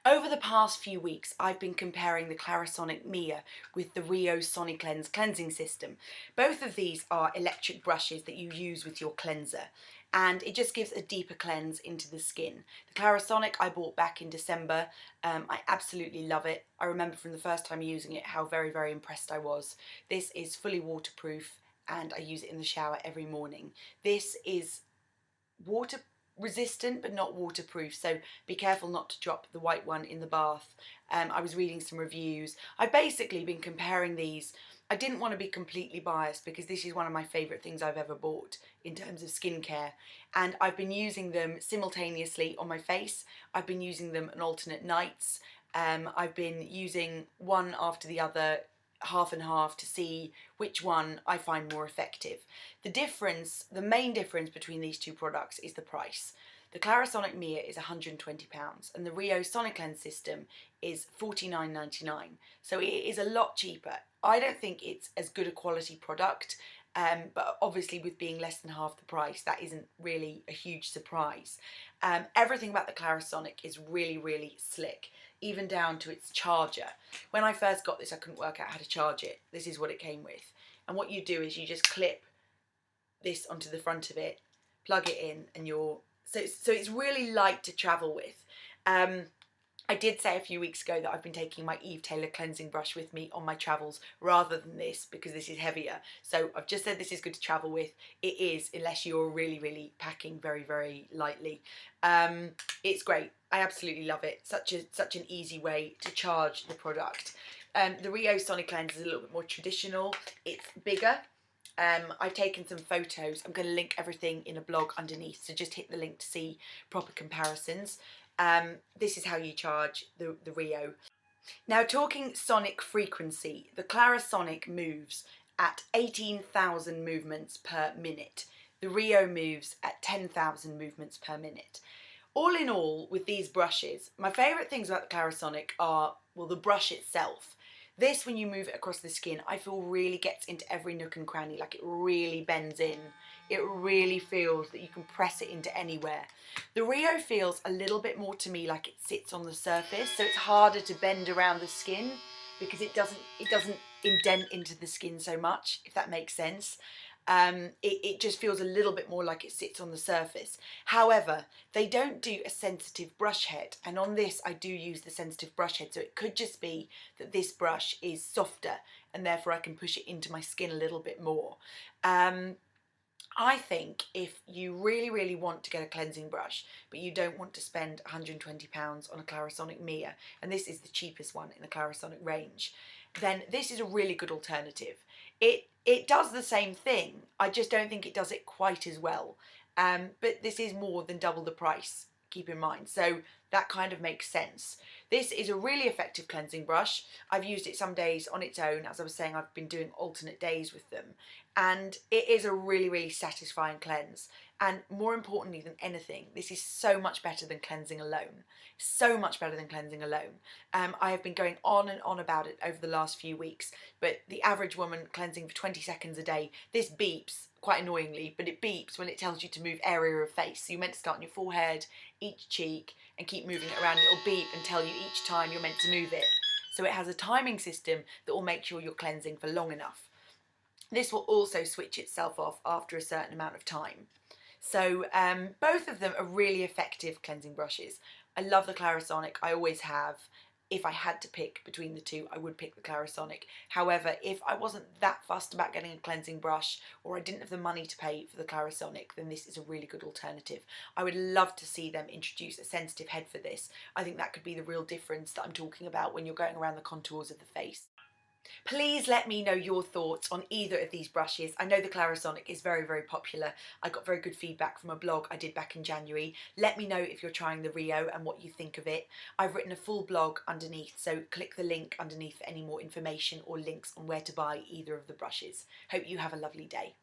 Over the past few weeks, I've been comparing the Clarisonic Mia with the Rio Sonicleanse cleansing system. Both of these are electric brushes that you use with your cleanser, and it just gives a deeper cleanse into the skin. The Clarisonic I bought back in December. I absolutely love it. I remember from the first time using it how very, very impressed I was. This is fully waterproof and I use it in the shower every morning. This is water resistant but not waterproof, so be careful not to drop the white one in the bath. I was reading some reviews. I've basically been comparing these. I didn't want to be completely biased because this is one of my favourite things I've ever bought in terms of skincare, and I've been using them simultaneously on my face. I've been using them on alternate nights. I've been using one after the other, half and half, to see which one I find more effective. The main difference between these two products is the price. The Clarisonic Mia is £120 and the Rio Sonicleanse system is £49.99, so it is a lot cheaper. I don't think it's as good a quality product, but obviously with being less than half the price, that isn't really a huge surprise. Everything about the Clarisonic is really, really slick, even down to its charger. When I first got this, I couldn't work out how to charge it. This is what it came with. And what you do is you just clip this onto the front of it, plug it in, and so it's really light to travel with. I did say a few weeks ago that I've been taking my Eve Taylor cleansing brush with me on my travels rather than this because this is heavier. So I've just said this is good to travel with. It is, unless you're really, really packing very, very lightly. It's great. I absolutely love it. Such an easy way to charge the product. The Rio Sonicleanse is a little bit more traditional. It's bigger. I've taken some photos. I'm going to link everything in a blog underneath, so just hit the link to see proper comparisons. This is how you charge the Rio. Now, talking sonic frequency, the Clarisonic moves at 18,000 movements per minute. The Rio moves at 10,000 movements per minute. All in all, with these brushes, my favourite things about the Clarisonic are, well, the brush itself. This, when you move it across the skin, I feel really gets into every nook and cranny, like it really bends in. It really feels that you can press it into anywhere. The Rio feels a little bit more to me like it sits on the surface, so it's harder to bend around the skin because it doesn't indent into the skin so much, if that makes sense. It just feels a little bit more like it sits on the surface. However, they don't do a sensitive brush head, and on this I do use the sensitive brush head, so it could just be that this brush is softer and therefore I can push it into my skin a little bit more. I think if you really, really want to get a cleansing brush, but you don't want to spend £120 on a Clarisonic Mia, and this is the cheapest one in the Clarisonic range, then this is a really good alternative. It does the same thing, I just don't think it does it quite as well. But this is more than double the price, keep in mind, so that kind of makes sense. This is a really effective cleansing brush. I've used it some days on its own. As I was saying, I've been doing alternate days with them, and it is a really, really satisfying cleanse. And more importantly than anything, this is so much better than cleansing alone. So much better than cleansing alone. I have been going on and on about it over the last few weeks, but the average woman cleansing for 20 seconds a day, this beeps, quite annoyingly, but it beeps when it tells you to move area of face. So you're meant to start on your forehead, each cheek, and keep moving it around. It'll beep and tell you each time you're meant to move it. So it has a timing system that will make sure you're cleansing for long enough. This will also switch itself off after a certain amount of time. So both of them are really effective cleansing brushes. I love the Clarisonic, I always have. If I had to pick between the two, I would pick the Clarisonic. However, if I wasn't that fussed about getting a cleansing brush, or I didn't have the money to pay for the Clarisonic, then this is a really good alternative. I would love to see them introduce a sensitive head for this. I think that could be the real difference that I'm talking about when you're going around the contours of the face. Please let me know your thoughts on either of these brushes. I know the Clarisonic is very, very popular. I got very good feedback from a blog I did back in January. Let me know if you're trying the Rio and what you think of it. I've written a full blog underneath, so click the link underneath for any more information or links on where to buy either of the brushes. Hope you have a lovely day.